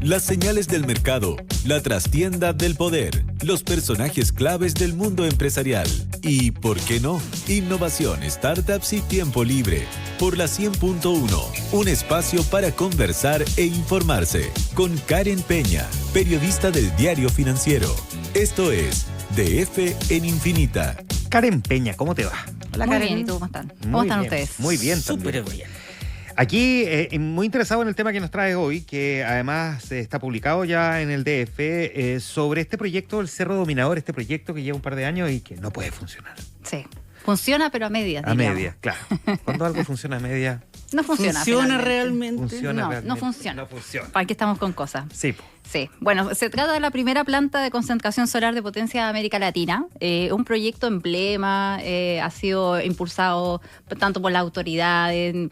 las señales del mercado, la trastienda del poder, los personajes claves del mundo empresarial y, ¿por qué no?, innovación, startups y tiempo libre. Por la 100.1, un espacio para conversar e informarse con Karen Peña, periodista del Diario Financiero. Esto es DF en Infinita. Karen Peña, ¿cómo te va? Hola, Muy Karen. bien, ¿y tú cómo están? ¿Cómo están ustedes? Muy bien, Súper también. bien. Aquí, muy interesado en el tema que nos trae hoy, que además está publicado ya en el DF, sobre este proyecto, el Cerro Dominador, este proyecto que lleva un par de años y que no puede funcionar. Sí. Funciona, pero a medias. A medias, claro. Cuando algo funciona a medias, No funciona. ¿Funciona finalmente. realmente? funciona No, realmente. no funciona. No funciona. ¿Para qué estamos con cosas? Sí, po. Sí. Bueno, se trata de la primera planta de concentración solar de potencia de América Latina. Un proyecto emblema, ha sido impulsado tanto por las autoridades.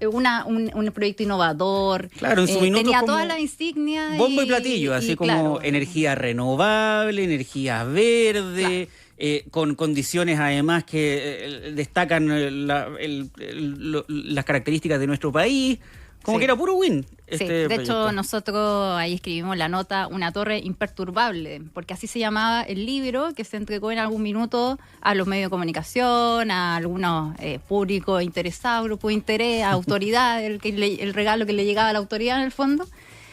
Un proyecto innovador. Claro, en su minuto tenía como todas las insignias. bombo y platillo, así como claro, energía renovable, energía verde, con condiciones además que destacan las características de nuestro país. Como Sí. que era puro win. Sí, de hecho nosotros ahí escribimos la nota, una torre imperturbable, porque así se llamaba el libro que se entregó en algún minuto a los medios de comunicación, a algunos públicos interesados, grupos de interés, a autoridades, el regalo que le llegaba a la autoridad en el fondo,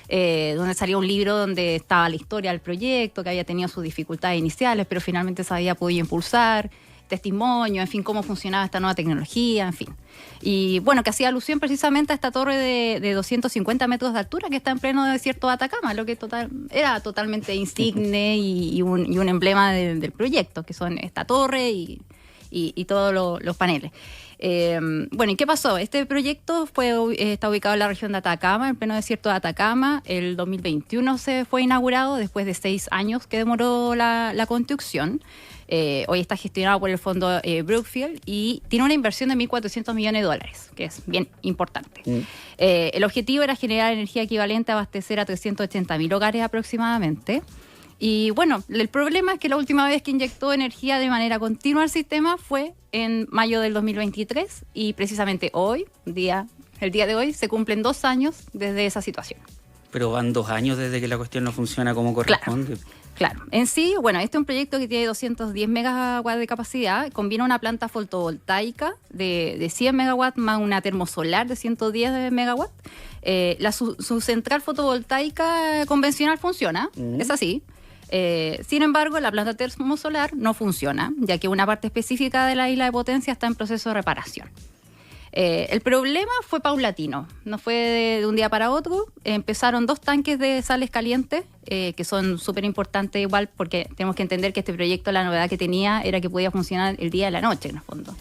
donde salía un libro donde estaba la historia del proyecto, que había tenido sus dificultades iniciales, pero finalmente se había podido impulsar, testimonio, en fin, cómo funcionaba esta nueva tecnología, en fin. Y bueno, que hacía alusión precisamente a esta torre de 250 metros de altura que está en pleno desierto de Atacama, lo que era totalmente insigne y un emblema del proyecto, que son esta torre y todos los paneles. Bueno, ¿y qué pasó? Este proyecto está ubicado en la región de Atacama, en pleno desierto de Atacama. El 2021 se fue inaugurado después de 6 años que demoró la construcción. Hoy está gestionado por el fondo Brookfield y tiene una inversión de $1.400 millones, que es bien importante. El objetivo era generar energía equivalente a abastecer a 380.000 hogares aproximadamente. Y bueno, el problema es que la última vez que inyectó energía de manera continua al sistema fue en mayo del 2023 y precisamente hoy, el día de hoy, se cumplen 2 años desde esa situación. Pero van 2 años desde que la cuestión no funciona como corresponde. Claro, en sí, bueno, este es un proyecto que tiene 210 megawatts de capacidad, combina una planta fotovoltaica de 100 megawatts más una termosolar de 110 megawatts. Su central fotovoltaica convencional funciona, es así. Sin embargo, la planta termosolar no funciona, ya que una parte específica de la isla de potencia está en proceso de reparación. El problema fue paulatino, no fue de un día para otro. Empezaron 2 tanques de sales calientes, que son súper importantes igual, porque tenemos que entender que este proyecto, la novedad que tenía era que podía funcionar el día y la noche, en el fondo,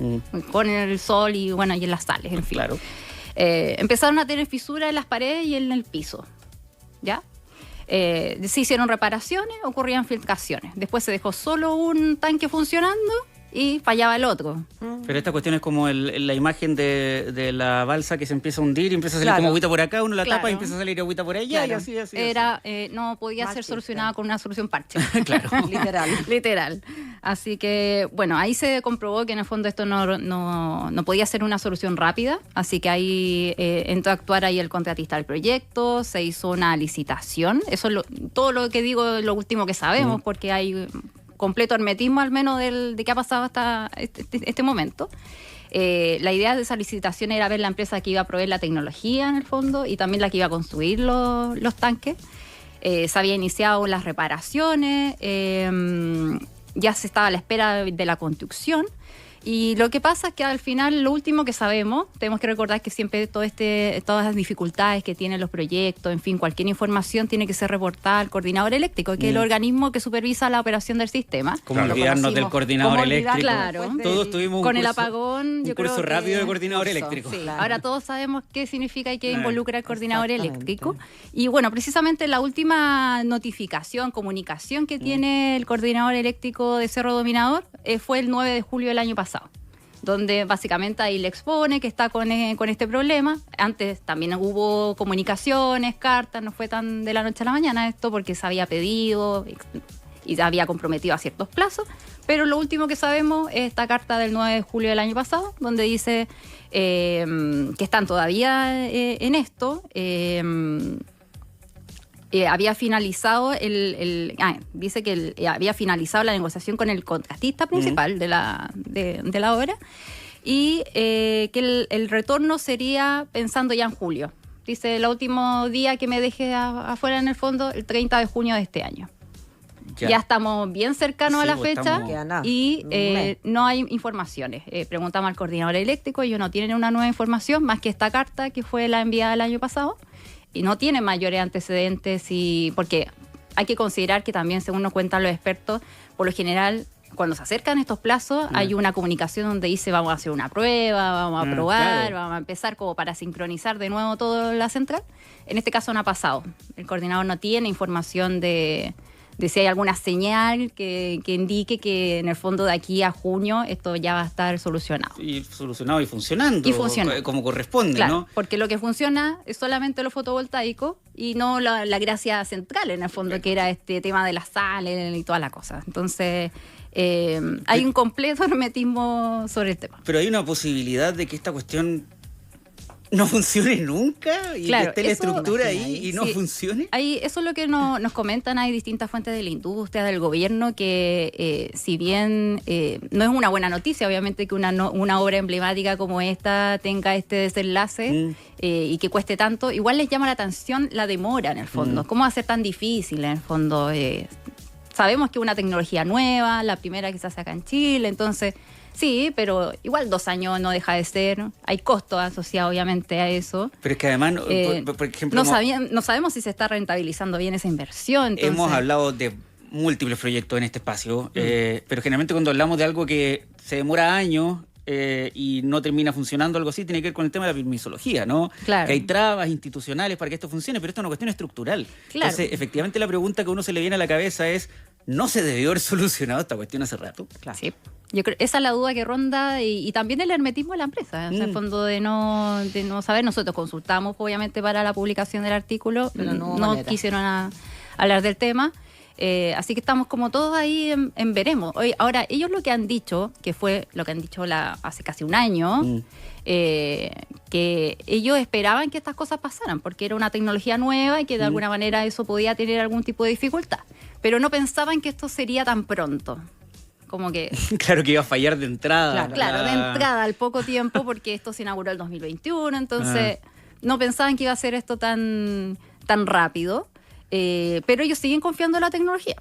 con el sol y bueno, y en las sales, en fin. Claro. Empezaron a tener fisuras en las paredes y en el piso, ¿ya? Se hicieron reparaciones, ocurrían filtraciones. Después se dejó solo un tanque funcionando y fallaba el otro. Pero esta cuestión es como la imagen de la balsa que se empieza a hundir y empieza a salir como agüita por acá, uno la tapa y empieza a salir agüita por allá y así. No podía ser solucionada con una solución parche. Claro. Literal. Así que, bueno, ahí se comprobó que en el fondo esto no podía ser una solución rápida, así que ahí entró a actuar ahí el contratista del proyecto, se hizo una licitación. Eso es todo lo que digo es lo último que sabemos, porque hay completo hermetismo al menos de qué ha pasado hasta este momento. La idea de esa licitación era ver la empresa que iba a proveer la tecnología en el fondo y también la que iba a construir los tanques. Se había iniciado las reparaciones, ya se estaba a la espera de la construcción. Y lo que pasa es que al final, lo último que sabemos, tenemos que recordar que siempre todas las dificultades que tienen los proyectos, en fin, cualquier información tiene que ser reportada al coordinador eléctrico, que es el organismo que supervisa la operación del sistema. Como olvidarnos del coordinador eléctrico. Claro. Todos tuvimos con el apagón, un curso rápido de coordinador eléctrico. Sí, claro. Ahora todos sabemos qué significa y qué involucra el coordinador eléctrico. Y bueno, precisamente la última comunicación que tiene el coordinador eléctrico de Cerro Dominador fue el 9 de julio del año pasado, donde básicamente ahí le expone que está con este problema. Antes también hubo comunicaciones, cartas, no fue tan de la noche a la mañana esto, porque se había pedido y se había comprometido a ciertos plazos, pero lo último que sabemos es esta carta del 9 de julio del año pasado, donde dice que están todavía en esto, había finalizado dice que había finalizado la negociación con el contratista principal de la obra y que el retorno sería pensando ya en julio. Dice, el último día que me deje afuera en el fondo, el 30 de junio de este año. Ya estamos bien cercanos a la fecha y no hay informaciones. Preguntamos al coordinador eléctrico, ellos no tienen una nueva información más que esta carta que fue la enviada el año pasado y no tienen mayores antecedentes porque hay que considerar que también, según nos cuentan los expertos, por lo general, cuando se acercan estos plazos, hay una comunicación donde dice vamos a hacer una prueba, vamos a probar, vamos a empezar como para sincronizar de nuevo toda la central. En este caso no ha pasado. El coordinador no tiene información de si hay alguna señal que indique que en el fondo de aquí a junio esto ya va a estar solucionado. Y solucionado y funcionando. Como corresponde, claro, ¿no? Porque lo que funciona es solamente lo fotovoltaico y no la gracia central, en el fondo, que era este tema de las sales y toda la cosa. Entonces, hay un completo hermetismo sobre el tema. Pero hay una posibilidad de que esta cuestión no funcione nunca y claro, que esté la estructura ahí y no funcione. Eso es lo que nos comentan. Hay distintas fuentes de la industria, del gobierno, que si bien no es una buena noticia, obviamente, que una obra emblemática como esta tenga este desenlace y que cueste tanto, igual les llama la atención la demora en el fondo. ¿Cómo va a ser tan difícil en el fondo? Sabemos que es una tecnología nueva, la primera que se hace acá en Chile, entonces sí, pero igual 2 años no deja de ser. Hay costos asociados, obviamente, a eso. Pero es que además, por ejemplo, no sabemos si se está rentabilizando bien esa inversión. Entonces, hemos hablado de múltiples proyectos en este espacio, pero generalmente cuando hablamos de algo que se demora años y no termina funcionando, algo así, tiene que ver con el tema de la permisología, ¿no? Claro. Que hay trabas institucionales para que esto funcione, pero esto es una cuestión estructural. Claro. Entonces, efectivamente, la pregunta que a uno se le viene a la cabeza es, ¿no se debió haber solucionado esta cuestión hace rato? Claro. Sí. Yo creo esa es la duda que ronda y también el hermetismo de la empresa. O sea, en el fondo de no saber. Nosotros consultamos, obviamente, para la publicación del artículo. Pero no quisieron hablar del tema. Así que estamos como todos ahí en veremos. Ahora, ellos lo que han dicho, que fue lo que han dicho hace casi un año, que ellos esperaban que estas cosas pasaran, porque era una tecnología nueva y que de alguna manera eso podía tener algún tipo de dificultad. Pero no pensaban que esto sería tan pronto. Como que... Claro que iba a fallar de entrada. Claro, de entrada al poco tiempo, porque esto se inauguró el 2021, entonces no pensaban que iba a ser esto tan rápido, pero ellos siguen confiando en la tecnología.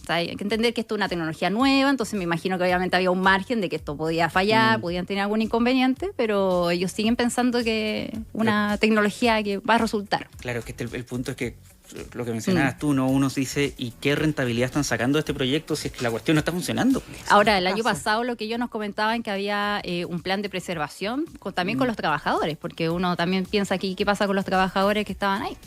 O sea, hay que entender que esto es una tecnología nueva, entonces me imagino que obviamente había un margen de que esto podía fallar, podían tener algún inconveniente, pero ellos siguen pensando que una tecnología que va a resultar. Claro, que el punto es que lo que mencionabas tú, ¿no? Uno se dice, ¿y qué rentabilidad están sacando de este proyecto si es que la cuestión no está funcionando? Ahora, el año pasado lo que ellos nos comentaban que había un plan de preservación también con los trabajadores, porque uno también piensa aquí qué pasa con los trabajadores que estaban ahí.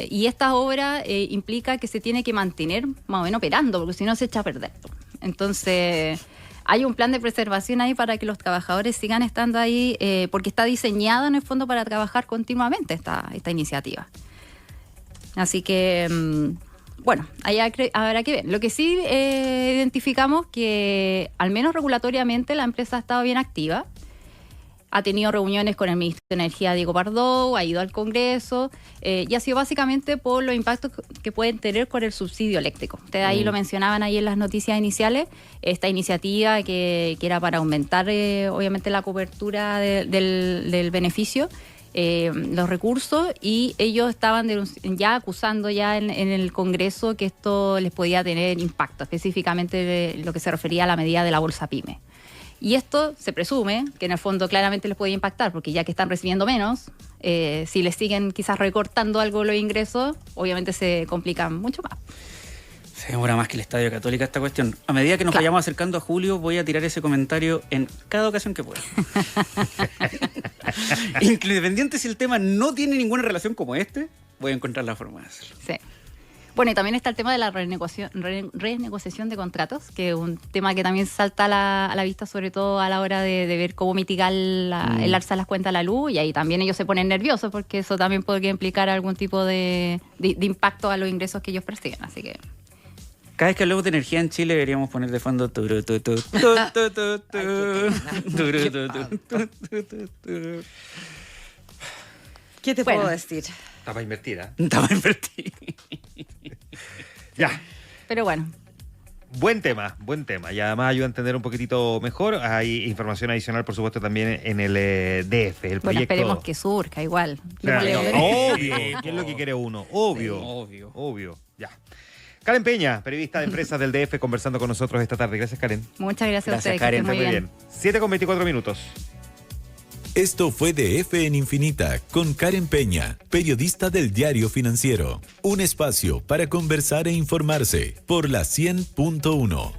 Y esta obra implica que se tiene que mantener más o menos operando, porque si no se echa a perder. Entonces, hay un plan de preservación ahí para que los trabajadores sigan estando ahí, porque está diseñado en el fondo para trabajar continuamente esta iniciativa. Así que, bueno, ahí habrá que ver. Lo que sí identificamos que, al menos regulatoriamente, la empresa ha estado bien activa. Ha tenido reuniones con el ministro de Energía, Diego Pardo, ha ido al Congreso y ha sido básicamente por los impactos que pueden tener con el subsidio eléctrico. Ustedes ahí lo mencionaban ahí en las noticias iniciales, esta iniciativa que era para aumentar, obviamente, la cobertura del beneficio. Los recursos, y ellos estaban ya acusando ya en el Congreso que esto les podía tener impacto, específicamente de lo que se refería a la medida de la bolsa PYME. Y esto se presume que en el fondo claramente les puede impactar, porque ya que están recibiendo menos, si les siguen quizás recortando algo los ingresos, obviamente se complican mucho más. Se demora más que el Estadio Católica esta cuestión. A medida que nos vayamos acercando a julio, voy a tirar ese comentario en cada ocasión que pueda. Independiente si el tema no tiene ninguna relación como este, voy a encontrar la forma de hacerlo. Sí. Bueno, y también está el tema de la renegociación de contratos, que es un tema que también salta a la vista, sobre todo a la hora de ver cómo mitigar el alza de las cuentas a la luz, y ahí también ellos se ponen nerviosos, porque eso también podría implicar algún tipo de impacto a los ingresos que ellos persiguen, así que... Cada vez que hablamos de energía en Chile deberíamos poner de fondo ¿Qué te Bueno. puedo decir? Está para invertir, ¿eh? Estaba invertido. Ya. Pero bueno, Buen tema. Y además ayuda a entender un poquitito mejor. Hay información adicional, por supuesto, también en el DF, el bueno, proyecto. esperemos que surja igual. O sea, Vale, obvio. ¿Qué es lo que quiere uno? Obvio. Obvio. Obvio. Ya. Karen Peña, periodista de empresas del DF, conversando con nosotros esta tarde. Gracias, Karen. Muchas gracias, Gracias, a ustedes. Karen. Que estén muy bien. 7:24. Esto fue DF en Infinita con Karen Peña, periodista del Diario Financiero. Un espacio para conversar e informarse por la 100.1.